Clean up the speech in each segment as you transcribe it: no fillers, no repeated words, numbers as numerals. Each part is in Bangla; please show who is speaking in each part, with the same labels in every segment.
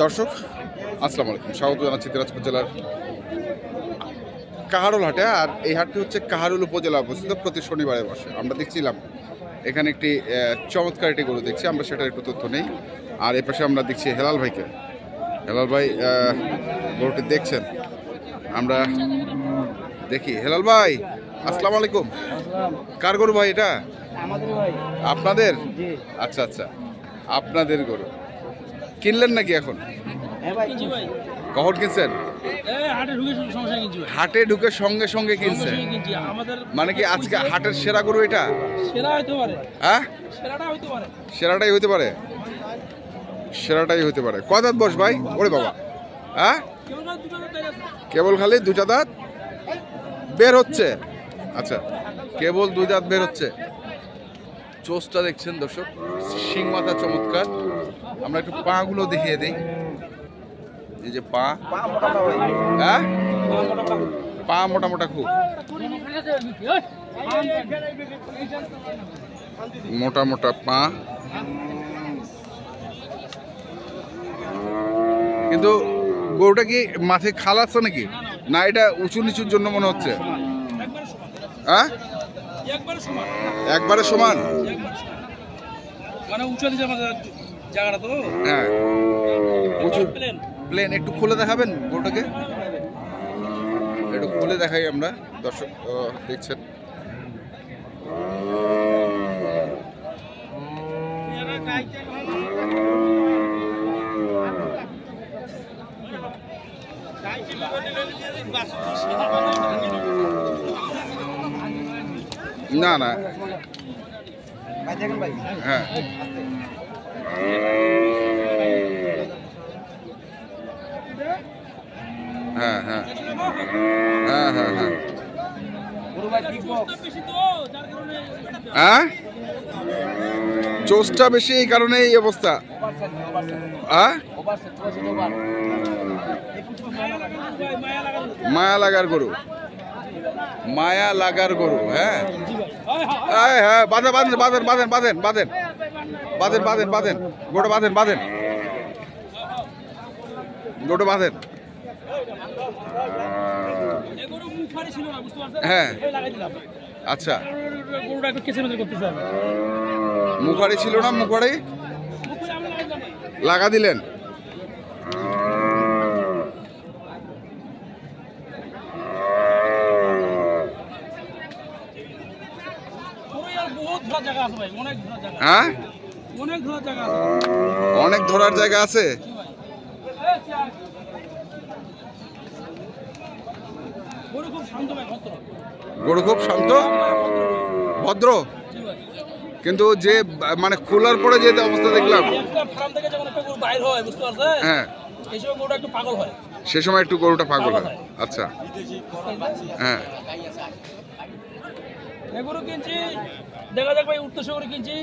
Speaker 1: দর্শক আসসালামু আলাইকুম, স্বাগত জানাচ্ছি দিনাজপুর জেলার কাহারোল হাটে। আর এই হাটটি হচ্ছে কাহারোল উপজেলা অবস্থিত, প্রতি শনিবারে বসে। আমরা দেখছিলাম এখানে একটি চমৎকার একটি গরু দেখছি, আমরা সেটার একটু তথ্য নেই। আর এ পাশে আমরা দেখছি হেলাল ভাইকে। হেলাল ভাই গরুটি দেখছেন, আমরা দেখি। হেলাল ভাই আসসালামু আলাইকুম। কার গরু ভাই এটা? আপনাদের? আচ্ছা আচ্ছা, আপনাদের গরু কিনলেন নাকি এখন? কখন কিনছেন? হাটে ঢুকে সঙ্গে সঙ্গে কিনছেন? মানে কি আজকে হাটের সেরা গরু এটা? হ্যাঁ, সেরাটাই হইতে পারে, সেরাটাই হইতে পারে। কয় দাঁত বস ভাই? ওরে বাবা, হ্যাঁ কেবল খালি দুটা দাঁত বের হচ্ছে। আচ্ছা, কেবল দুই দাঁত বের হচ্ছে। চোষটা দেখছেন দর্শক, শিং মাথা চমৎকার। আমরা একটু পা গুলো দেখিয়ে দিই। এই যে পা, হ্যাঁ পা মোটা মোটা, খুব মোটা মোটা পা। কিন্তু গরুটা কি মাথায় খাল আছে নাকি? না এটা উঁচু নিচুর জন্য মনে হচ্ছে। হ্যাঁ একবারে সমান, হ্যাঁ উঁচু প্লেন। একটু খুলে দেখাবেন গরুটাকে, একটু খুলে দেখাই আমরা, দর্শক দেখছেন। না না, হ্যাঁ হ্যাঁ হ্যাঁ হ্যাঁ হ্যাঁ হ্যাঁ হ্যাঁ চোষটা বেশি, এই কারণে এই অবস্থা। হ্যাঁ মায়া লাগার গরু, মায়া লাগার গরু। হ্যাঁ হ্যাঁ বাঁধেন বাঁধেন বাঁধেন বাঁধেন বাঁধেন বাঁধেন বাঁধেন বাঁধেন বাঁধেন গোটা বাঁধেন বাঁধেন গোটা বাঁধেন। হ্যাঁ আচ্ছা, মুখারি ছিল না, মুখারি লাগা দিলেন। হ্যাঁ অনেক ধরার জায়গা আছে। গরু খুব শান্ত ভদ্র, কিন্তু যে মানে খোলার পরে যে অবস্থা দেখলাম, হ্যাঁ সে সময় একটু গরুটা পাগল হয়। আচ্ছা হ্যাঁ
Speaker 2: গরু কিনছি, দেখা যাক ভাই উদ্দেশ্য করে কিনছি,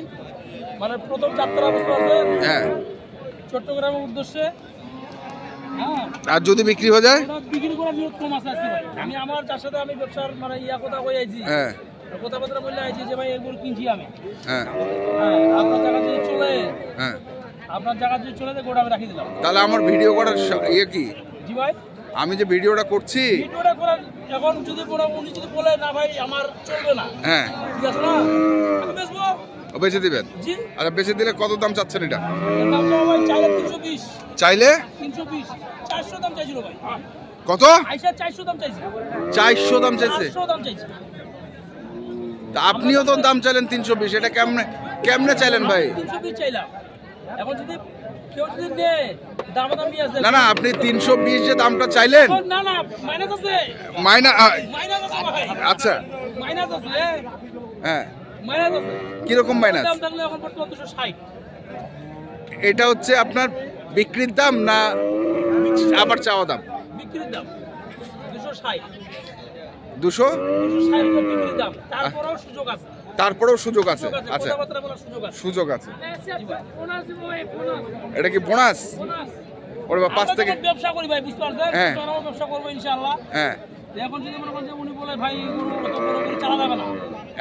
Speaker 2: মানে প্রথম যাত্রা অবস্থা আছে।
Speaker 1: হ্যাঁ
Speaker 2: চট্টগ্রামের উদ্দেশ্যে।
Speaker 1: আর যদি বিক্রি হয়ে যায়?
Speaker 2: বিক্রি করার নিয়ত কম আছে আজকে ভাই। আমি আমার যার সাথে আমি ব্যবসার মানে কথা কই আইছি,
Speaker 1: হ্যাঁ
Speaker 2: কথাবার্তা বলে আইছি যে ভাই এগুলো কিনছি আমি।
Speaker 1: হ্যাঁ
Speaker 2: আপনার জায়গা যদি চলে,
Speaker 1: হ্যাঁ
Speaker 2: আপনার জায়গা যদি চলে গোটা আমি রাখি দিলাম।
Speaker 1: তাহলে আমার ভিডিও করার ইয়ে কি?
Speaker 2: জি ভাই,
Speaker 1: আমি যে ভিডিওটা করছি,
Speaker 2: ভিডিওটা করার এখন যদি উনি যদি বলে না ভাই আমার চলবে না,
Speaker 1: হ্যাঁ
Speaker 2: ঠিক আছে না, আমি বেচবো।
Speaker 1: বেচে দিবেন?
Speaker 2: জি।
Speaker 1: আচ্ছা বেচে দিলে কত দাম চাচ্ছেন এটা?
Speaker 2: দাম ভাই চাইলে 320।
Speaker 1: চাইলে
Speaker 2: 320, 400 দাম চাইছিল ভাই।
Speaker 1: কত?
Speaker 2: আইসা 400 দাম চাইছে।
Speaker 1: 400 দাম চাইছে?
Speaker 2: 400 দাম চাইছে।
Speaker 1: তা আপনিও তো দাম চাইলেন 320, এটা কেমনে কেমনে চাইলেন ভাই?
Speaker 2: 320 চাইলাম। এখন যদি কেউ যদি নেয় দাম দামি আছে।
Speaker 1: না না, আপনি 320 যে দামটা চাইলেন,
Speaker 2: না না মাইনাস আছে।
Speaker 1: মাইনাস
Speaker 2: আছে ভাই।
Speaker 1: আচ্ছা
Speaker 2: মাইনাস আছে।
Speaker 1: হ্যাঁ
Speaker 2: মাইনাস আছে।
Speaker 1: কি রকম মাইনাস?
Speaker 2: দাম থাকলে এখন পড়তো 260।
Speaker 1: এটা হচ্ছে আপনার বিক্রির দাম না আবার চাওয়া দাম?
Speaker 2: বিক্রির দাম 260।
Speaker 1: 260
Speaker 2: বিক্রির দাম, তারপরেও সুযোগ আছে।
Speaker 1: তারপরেও সুযোগ আছে। আচ্ছা সুযোগ আছে। এটা কি বোনাস? ওরে বাবা 5 থেকে
Speaker 2: ব্যবসা করি ভাই, বুঝতে পারছেন?
Speaker 1: হ্যাঁ
Speaker 2: ব্যবসা করব ইনশাআল্লাহ।
Speaker 1: হ্যাঁ
Speaker 2: এখন যদি মনে করেন যে উনি বলে ভাই এত বড় করে চালা যাবে না,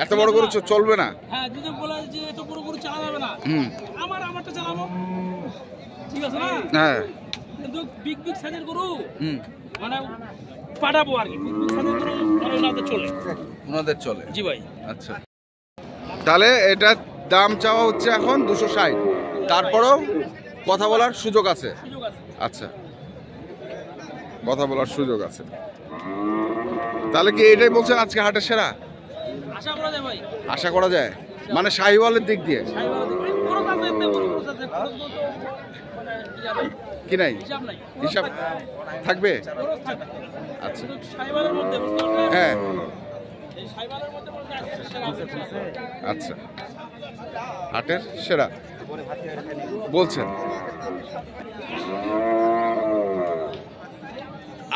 Speaker 1: এত বড় গরু চলবে না,
Speaker 2: হ্যাঁ যদি বলে যে এত বড় গরু চালা যাবে না, আমার আমারটা চালাবো, ঠিক আছে না?
Speaker 1: হ্যাঁ,
Speaker 2: কিন্তু বিগ বিগ সাইজের গরু মানে পাঠাবো আর কি, বিগ বিগ সাইজের গরু মানে ওনাদের চলে।
Speaker 1: ওনাদের চলে।
Speaker 2: জি ভাই।
Speaker 1: আচ্ছা, তাহলে এটা দাম চাওয়া হচ্ছে এখন 260, তারপরেও কথা বলার সুযোগ আছে।
Speaker 2: সুযোগ আছে।
Speaker 1: আচ্ছা, কথা বলার সুযোগ আছে। তাহলে কি এটাই বলছেন আজকে হাটের সেরা?
Speaker 2: আশা করা যায় ভাই।
Speaker 1: আশা করা যায়, মানে শাহিওয়ালের দিক দিয়ে
Speaker 2: সাইবার দিকে খরচ আছে, এতে খরচ আছে, খরচ তো মানে কি যাবে,
Speaker 1: কি নাই?
Speaker 2: হিসাব নাই,
Speaker 1: হিসাব থাকবে।
Speaker 2: খরচ থাকে।
Speaker 1: আচ্ছা,
Speaker 2: কিন্তু সাইবারের মধ্যে বুঝতে পারছেন?
Speaker 1: হ্যাঁ,
Speaker 2: এই সাইবারের মধ্যে বলতে আজকে সেরা আছে।
Speaker 1: আচ্ছা, হাটের সেরা বলছেন।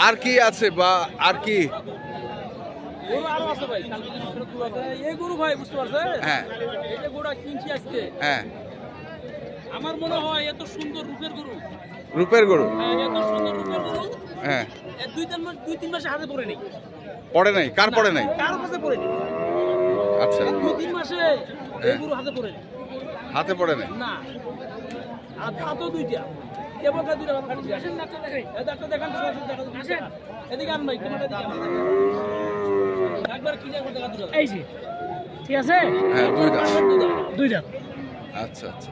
Speaker 1: আর কি আছে বা আর কি?
Speaker 2: গরু আরো আছে ভাই, কালকে যে দুটো গরু আছে, এই গরু ভাই বুঝতে পারছেন?
Speaker 1: হ্যাঁ,
Speaker 2: এই যে গরুটা কিনছি আজকে,
Speaker 1: হ্যাঁ,
Speaker 2: আমার মনে হয় এত সুন্দর রূপের গরু,
Speaker 1: রূপের গরু।
Speaker 2: হ্যাঁ, এত সুন্দর রূপের গরু
Speaker 1: হ্যাঁ,
Speaker 2: এর দুই তিন মাসে হাতে পড়ে নেই।
Speaker 1: পড়ে নাই? কার পড়ে নাই?
Speaker 2: কারো কাছে পড়ে নেই।
Speaker 1: আচ্ছা,
Speaker 2: 2-3 মাসে এই গরু হাতে পড়ে নেই।
Speaker 1: হাতে পড়ে নাই।
Speaker 2: না, আর দাঁতও দুইটা, কেবল দুইটা ভালো কাটিছে। আসেন ডাক্তার দেখাই, ডাক্তার দেখান, আসেন এদিকে আন ভাই, ক্যামেরা দিকে আন। একবার কিনে একবার দেখা দুটো, এই যে ঠিক আছে।
Speaker 1: হ্যাঁ, দুই দাঁত।
Speaker 2: দুই দাঁত।
Speaker 1: আচ্ছা, আচ্ছা,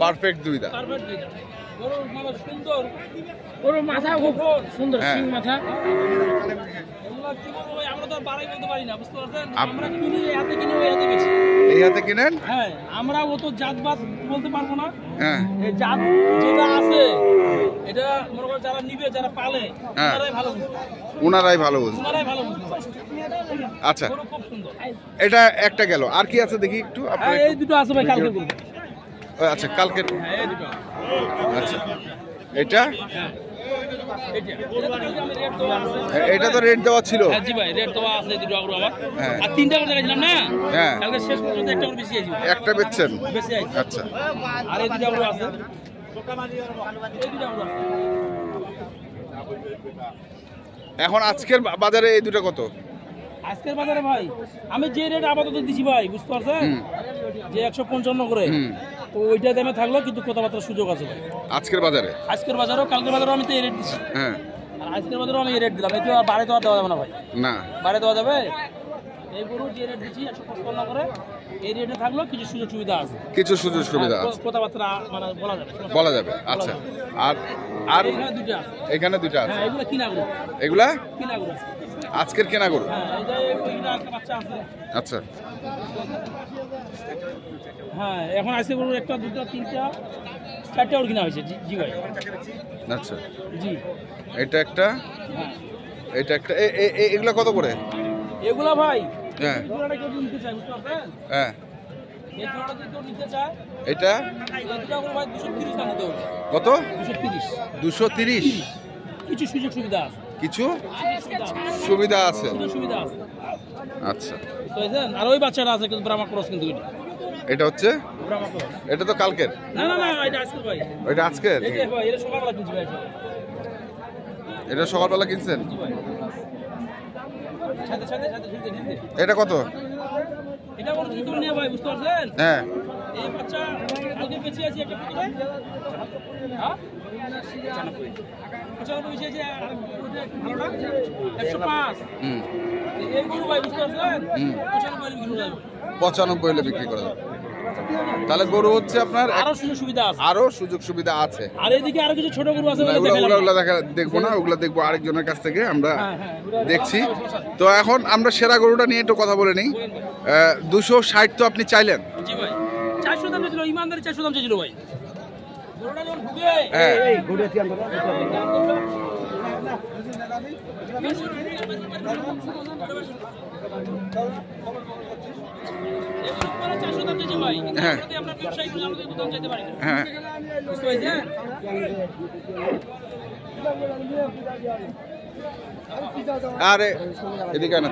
Speaker 1: পারফেক্ট দুই দাঁত।
Speaker 2: পারফেক্ট দুই দাঁত। গরু মানে সুন্দর, গরুর মাথা খুব সুন্দর,
Speaker 1: হ্যাঁ।
Speaker 2: সিং মাথা। এগুলা কি বলবো ভাই, আমরা তো আর বাড়াই বলতে পারি না, বুঝতে পারছেন? আমরা কিনি এই হাতে, কিনি ওই হাতে বেশি।
Speaker 1: এই হাতে কিনেন?
Speaker 2: হ্যাঁ, আমরা ও তো জাতবাদ বলতে পারবো না।
Speaker 1: হ্যাঁ,
Speaker 2: এই জাত যেটা আছে এটা মনে করো যারা নিবে, যারা পালে,
Speaker 1: হ্যাঁ।
Speaker 2: ওনারাই ভালো বুঝবে,
Speaker 1: ওনারাই ভালো বুঝবে।
Speaker 2: ওনারাই ভালো বুঝবে।
Speaker 1: আচ্ছা,
Speaker 2: গরু খুব সুন্দর।
Speaker 1: এটা একটা গেল। আর কি আছে দেখি একটু
Speaker 2: হ্যাঁ,
Speaker 1: আপনার?
Speaker 2: এই দুটো আছে ভাই, কালকে করবো।
Speaker 1: আচ্ছা, কালকে।
Speaker 2: হ্যাঁ, এই দুটো।
Speaker 1: আচ্ছা, এটা
Speaker 2: হ্যাঁ, এইটা। এটা তো কালকে আমি রেট দেওয়া আছে।
Speaker 1: এটা তো রেট দেওয়া ছিল।
Speaker 2: হ্যাঁ, জি ভাই, রেট দেওয়া আছে এই দুটো গরু আমার।
Speaker 1: হ্যাঁ।
Speaker 2: আর তিনটা করে দেখাইছিলাম না?
Speaker 1: হ্যাঁ।
Speaker 2: কালকে শেষ পর্যন্ত একটা করে বেশি আইছি।
Speaker 1: একটা বেচছেন?
Speaker 2: বেশি আইছি।
Speaker 1: আচ্ছা,
Speaker 2: আর এই দুটো গরু আছে। এই দুটো গরু আছে।
Speaker 1: এখন আজকের বাজারে এই দুটো কত?
Speaker 2: আজকের বাজারে ভাই আমি যে রেট আপাতত দিছি ভাই, বুঝতে পারছেন? যে 155 করে, তো ওইটা দামে থাকলো, কিন্তু কথাবার্তার সুযোগ আছে ভাই।
Speaker 1: আজকের বাজারে?
Speaker 2: আজকের বাজারেও, কালকের বাজারেও আমি তো এই রেট দিছি।
Speaker 1: হ্যাঁ,
Speaker 2: আর আজকের বাজারেও আমি এই রেট দিলাম। এই তো আর বাড়ে তো আর দেওয়া যাবে না ভাই,
Speaker 1: না।
Speaker 2: বাড়ে দেওয়া যাবে? এই গরু যে রেট দিচ্ছি 155 করে, এই রেটে থাকলো, কিছু সুযোগ সুবিধা আছে,
Speaker 1: কিছু সুযোগ সুবিধা আছে,
Speaker 2: কথাবার্তা মানে বলা যাবে।
Speaker 1: বলা যাবে। আচ্ছা, আর আর
Speaker 2: এখানে দুটো আছে।
Speaker 1: এখানে দুটো আছে।
Speaker 2: হ্যাঁ, এগুলো কিনা গরু,
Speaker 1: এগুলা
Speaker 2: কিনা গরু আছে।
Speaker 1: আজকের কেনা গরু?
Speaker 2: হ্যাঁ, এই যে ওইটা একটা বাচ্চা আছে।
Speaker 1: আচ্ছা,
Speaker 2: হ্যাঁ, এখন আজকে গরু একটা, দুটো, তিনটা, চারটা ওর কিনা হয়েছে। জি জি ভাই।
Speaker 1: আচ্ছা,
Speaker 2: জি।
Speaker 1: এটা একটা,
Speaker 2: হ্যাঁ,
Speaker 1: এটা একটা। এগুলা কত করে?
Speaker 2: এগুলা ভাই,
Speaker 1: হ্যাঁ,
Speaker 2: এই জোড়াটা কেউ নিতে চায়, বুঝতে পারছেন?
Speaker 1: হ্যাঁ,
Speaker 2: এই জোড়াটা যদি কেউ নিতে চায়,
Speaker 1: এটা
Speaker 2: এই দুটো করে ভাই 230 দাম দিতে হবে।
Speaker 1: কত?
Speaker 2: 230।
Speaker 1: 230।
Speaker 2: কিছু সুযোগ সুবিধা আছে,
Speaker 1: কিছু সুবিধা আছে।
Speaker 2: সুযোগ সুবিধা আছে,
Speaker 1: আচ্ছা,
Speaker 2: বুঝতে পারছেন? আর ওই বাচ্চাটা আছে কিন্তু ব্রাহ্মা ক্রস, কিন্তু এটা
Speaker 1: এটা হচ্ছে,
Speaker 2: ব্রাহ্মা ক্রস।
Speaker 1: এটা তো কালকের।
Speaker 2: না না না, এটা আজকে ভাই,
Speaker 1: ওইটা আজকের?
Speaker 2: এটা ভাই, এটা সকালবেলা কিনছি ভাই।
Speaker 1: এটা সকালবেলা কিনছেন?
Speaker 2: জি ভাই। সাথে সাথে সাথে ঢিলতে ঢিলতে।
Speaker 1: এটা কত?
Speaker 2: এটা কোনো কিছু নিয়ে ভাই, বুঝতে পারছেন?
Speaker 1: হ্যাঁ,
Speaker 2: এই বাচ্চা আগে বেঁচে আছে একটা পুকুরে, হ্যাঁ 95 বেশি আছে, আর ওইটা একটু ভালোটা 105।
Speaker 1: হুম,
Speaker 2: এই গরু ভাই, বুঝতে পারছেন?
Speaker 1: হুম।
Speaker 2: 95 বিক্রি যাবে।
Speaker 1: 95 হলে বিক্রি করা যাবে। তাহলে গরু হচ্ছে আপনার
Speaker 2: আরো সুযোগ সুবিধা আছে।
Speaker 1: আরো সুযোগ সুবিধা আছে।
Speaker 2: আর এদিকে আরো কিছু ছোট গরু আছে,
Speaker 1: না,
Speaker 2: ওগুলো
Speaker 1: ওগুলা
Speaker 2: দেখালাম
Speaker 1: ওগুলা
Speaker 2: না।
Speaker 1: ওগুলা দেখবো না, ওগুলা দেখবো আরেকজনের কাছ থেকে আমরা
Speaker 2: হ্যাঁ, হ্যাঁ, ওগুলা
Speaker 1: দেখছি।
Speaker 2: সমস্যা নেই।
Speaker 1: তো এখন আমরা সেরা গরুটা নিয়ে একটু কথা বলে নিই। 260 তো আপনি চাইলেন?
Speaker 2: জি ভাই, 400 দাম ছিল, ইমানদারি 400 দাম ছিল ভাই। গরুটা যখন ঢুকে,
Speaker 1: হ্যাঁ,
Speaker 2: এগুলো পরে 400 দাম চেয়েছে ভাই, কিন্তু
Speaker 1: হ্যাঁ।
Speaker 2: আমরা যদি আমরা ব্যবসায়ী গুলো, আমরা তো দাম চাইতে পারি না,
Speaker 1: হ্যাঁ,
Speaker 2: বুঝতে পারছেন?
Speaker 1: আরে এদিকে না।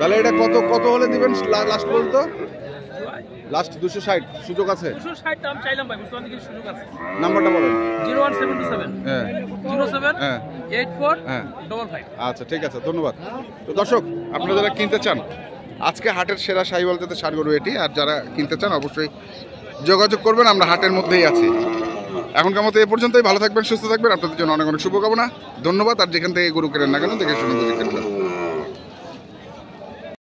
Speaker 1: তাহলে এটা কত কত হলে দিবেন লাস্ট পর্যন্ত? লাস্ট 260 সুযোগ আছে?
Speaker 2: 260 দাম চাইলাম ভাই, বুঝতে পারছি সুযোগ আছে।
Speaker 1: নাম্বারটা বলেন।
Speaker 2: 01727
Speaker 1: হ্যাঁ
Speaker 2: 07
Speaker 1: হ্যাঁ
Speaker 2: 84
Speaker 1: হ্যাঁ
Speaker 2: 55।
Speaker 1: আচ্ছা ঠিক আছে, ধন্যবাদ। তো দর্শক, আপনারা যারা কিনতে চান, আজকে হাটের সেরা শাহিওয়াল জাতের ষাঁড় গরু এটি, আর যারা কিনতে চান অবশ্যই যোগাযোগ করবেন, আমরা হাটের মধ্যেই আছি। এখনকার মতো এ পর্যন্তই, ভালো থাকবেন, সুস্থ থাকবেন, আপনাদের জন্য অনেক অনেক শুভকামনা, ধন্যবাদ। আর যেখান থেকে গরু কেনেন না কেন দেখে শুনে বুঝে কিনবেন।